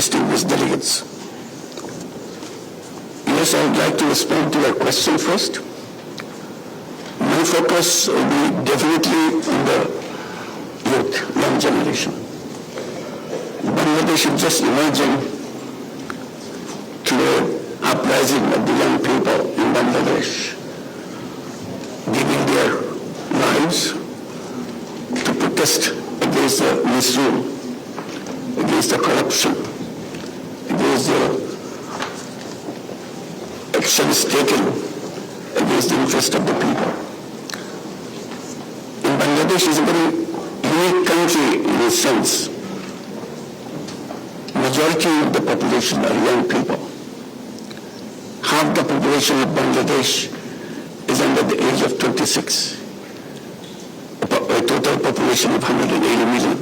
distinguished delegates. Yes, I would like to respond to your question first. My focus will be definitely on the youth, young generation. Bangladesh is just emerging today, uprising of the young people in Bangladesh, giving their lives to protest against the misrule, against the corruption, against the actions taken against the interest of the people. And Bangladesh is a very unique country in a sense. Majority of the population are young people. Half the population of Bangladesh is under the age of 26. A total population of 180 million.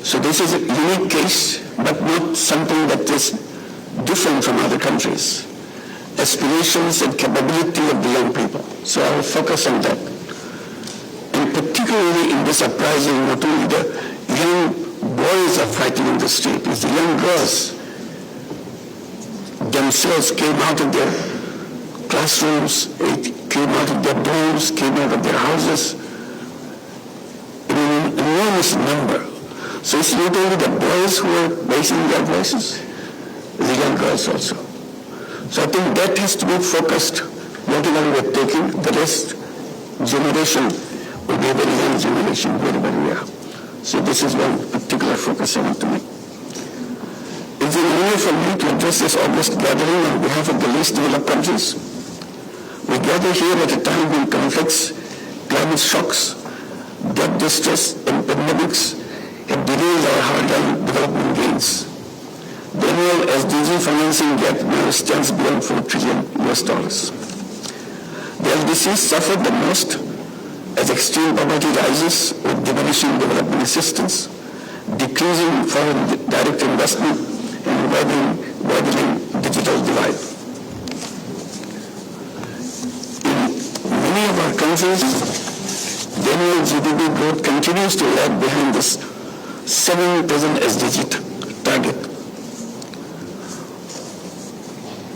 So this is a unique case, but not something that is different from other countries. Aspirations and capability of the young people. So I will focus on that. And particularly in this uprising, not only the young boys are fighting in the street, it's the young girls themselves came out of their classrooms, came out of their dorms, came out of their houses in an enormous number. So it's not only the boys who are raising their voices, the young girls also. So I think that has to be focused, whatever we are taking. The rest generation will be a very young generation wherever we are. So this is one particular focus I want to make. It's an honor for me to address this August gathering on behalf of the least developed countries. We gather here at a time when conflicts, climate shocks, debt distress, and pandemics have derailed our hard-earned development gains. The annual SDG financing gap now stands beyond $4 trillion. The LDCs suffered the most as extreme poverty rises with diminishing development assistance, decreasing foreign direct investment, and widening digital divide. In many of our countries, the annual GDP growth continues to lag behind this 7 present SDG target.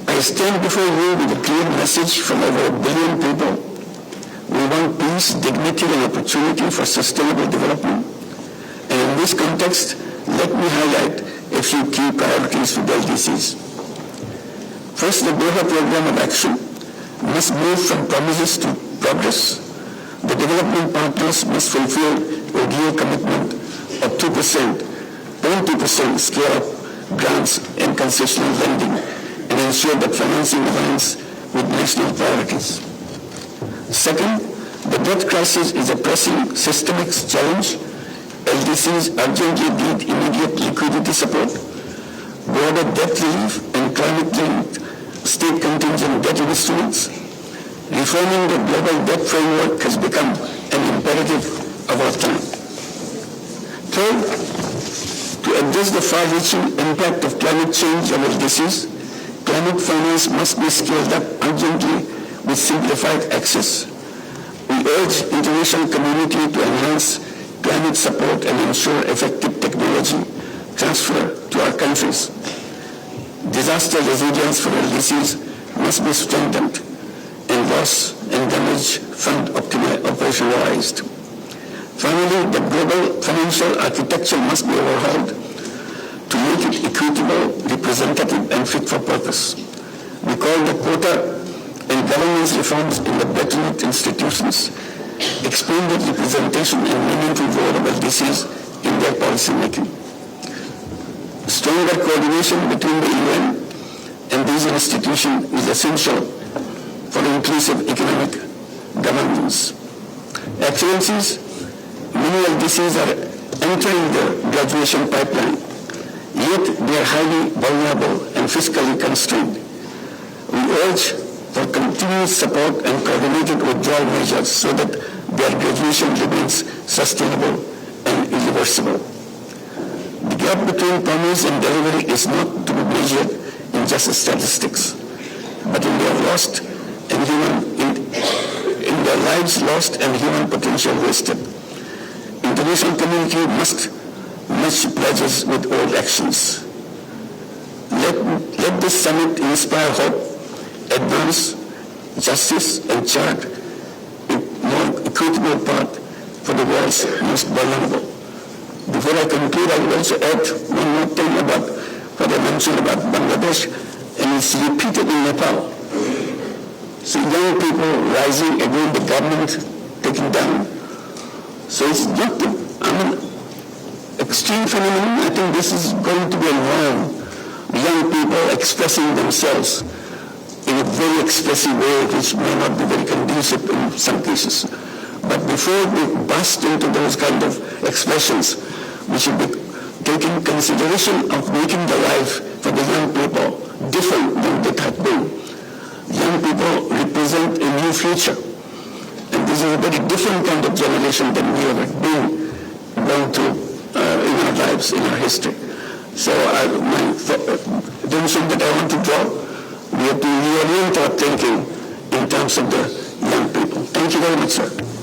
I stand before you with a clear message from over 1 billion people. We want peace, dignity, and opportunity for sustainable development. And in this context, let me highlight a few key priorities for the LDCs. First, the Doha Program of Action must move from promises to progress. The development partners must fulfill a real commitment of 0.2% scale-up grants and concessional lending, and ensure that financing aligns with national priorities. Second, the debt crisis is a pressing systemic challenge. LDCs urgently need immediate liquidity support, broader debt relief, and climate-linked state contingent debt instruments. Reforming the global debt framework has become an imperative of our time. Third, to address the far-reaching impact of climate change on LDCs, climate finance must be scaled up urgently with simplified access. We urge international community to enhance climate support and ensure effective technology transfer to our countries. Disaster resilience for LDCs must be strengthened and loss and damage fund operationalized. Finally, the global financial architecture must be overhauled to make it equitable, representative, and fit for purpose. We call the quota and governance reforms in the Bretton Woods institutions, expanded representation and meaningful role of LDCs in their policy making. Stronger coordination between the UN and these institutions is essential for inclusive economic governance. Excellencies, many LDCs are entering the graduation pipeline, yet they are highly vulnerable and fiscally constrained. We urge for continuous support and coordinated withdrawal measures so that their graduation remains sustainable and irreversible. The gap between promise and delivery is not to be measured in just statistics, but in their lost and in their lives lost and human potential wasted. International community must much pledges with old actions. Let this summit inspire hope, advance justice, and chart a more equitable path for the world's most vulnerable. Before I conclude, I will also add one more thing about what I mentioned about Bangladesh, and it's repeated in Nepal. So young people rising against the government, taking down. So it's not extreme phenomenon. I think this is going to be a norm. Young people expressing themselves in a very expressive way, which may not be very conducive in some cases. But before we burst into those kind of expressions, we should be taking consideration of making the life for the young people different than it had been. Young people represent a new future. And this is a very different kind of generation than we have been going through in our lives, in our history. So the attention that I want to draw, we have to reorient our thinking in terms of the young people. Thank you very much, sir.